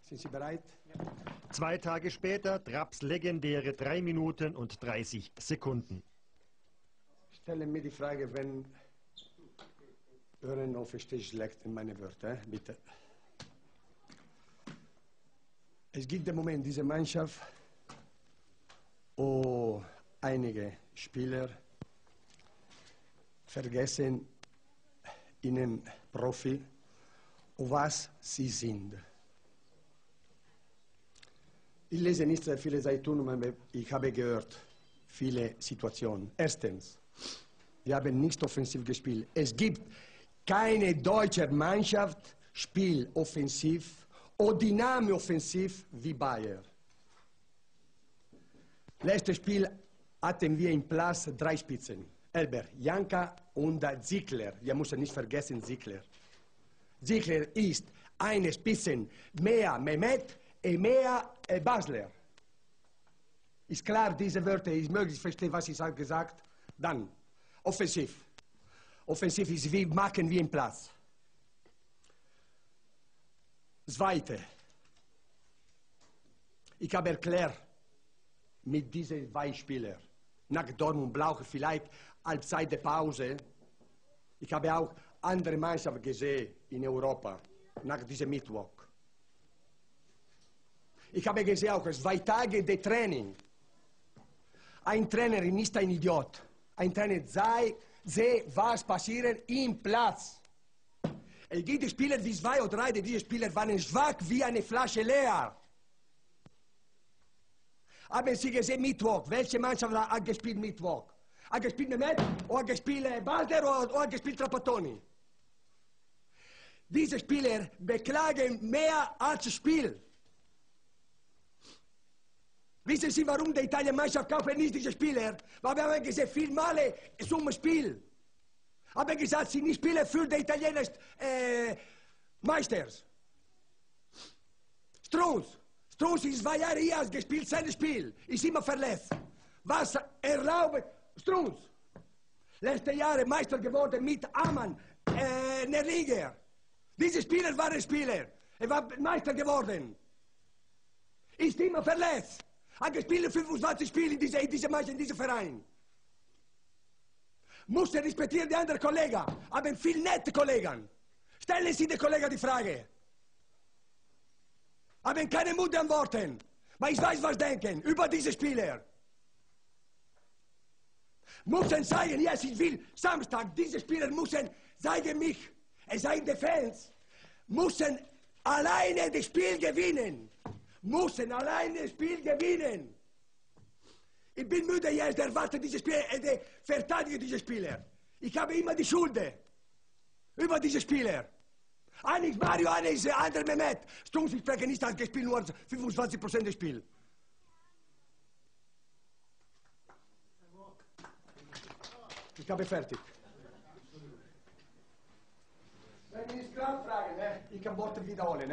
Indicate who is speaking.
Speaker 1: Sind Sie bereit?
Speaker 2: 2 Tage später Trapps legendäre 3 Minuten und 30 Sekunden.
Speaker 1: Stellen mir die Frage, wenn Hören und verstehe schlecht in meine Wörter, bitte. Es gibt im Moment diese Mannschaft, wo einige Spieler vergessen, ihnen Profi, was sie sind. Ich lese nicht sehr viele Zeitungen, aber ich habe gehört, viele Situationen. Erstens, wir haben nicht offensiv gespielt. Es gibt keine deutsche Mannschaft, spielt offensiv oder dynamisch offensiv wie Bayern. Letztes Spiel hatten wir im Platz 3 Spitzen. Elber, Janka und Ziegler. Wir müssen nicht vergessen Ziegler. Ziegler ist eine Spitze mehr Mehmet und mehr Basler. Ist klar, diese Wörter, ist möglich, verstehen, was ich habe gesagt. Dann, offensiv. Offensiv ist, wie machen wir im Platz. Zweite. Ich habe erklärt, mit diesen 2 Spielern, nach Dortmund brauche vielleicht Halbzeit der Pause. Ich habe auch andere Mannschaften gesehen in Europa, nach diesem Mittwoch. Ich habe gesehen auch 2 Tage de Training. Ein Trainer ist nicht ein Idiot. Ein Trainer sieht, was passiert im Platz. Es gibt Spieler wie 2 oder 3, diese Spieler waren schwach wie eine Flasche leer. Haben Sie gesehen Mittwoch? Welche Mannschaft hat gespielt Mittwoch? Hat gespielt Mehmet, oder hat gespielt Balder, oder hat gespielt Trapattoni? Diese Spieler beklagen mehr als Spiel. Wissen Sie, warum die italienische Mannschaft kauft nicht diese Spieler? Weil wir haben gesehen, viel Male zum Spiel. Haben gesagt, sie nicht spielen für die italienischen Meisters. Strunz ist 2 Jahre hier, hat gespielt, sein Spiel. Ist immer verletzt. Was erlaubt Strunz? Letzte Jahre Meister geworden mit Amann, der Liga. Diese Spieler waren Spieler. Er war Meister geworden. Ist immer verletzt. Hat gespielt 25 Spiele in dieser Mannschaft, in diesem Verein. Muss er respektieren die anderen Kollegen. Haben viel nette Kollegen. Stellen Sie den Kollegen die Frage. Haben keine Mut antworten. Aber ich weiß, was denken über diese Spieler. Müssen sagen, yes, ich will Samstag, diese Spieler müssen, sagen mich, es seien die Fans, müssen alleine das Spiel gewinnen. Müssen alleine das Spiel gewinnen. Ich bin müde jetzt, erwarte diese Spieler, verteidige diese Spieler. Ich habe immer die Schuld über diese Spieler. Einer ist Mario, einer ist andere Mehmet. Strunz, ich spreche nicht, hat gespielt nur 25% des Spiels. Ich habe fertig. Wenn Sie es klar fragen, ich kann Worte wiederholen.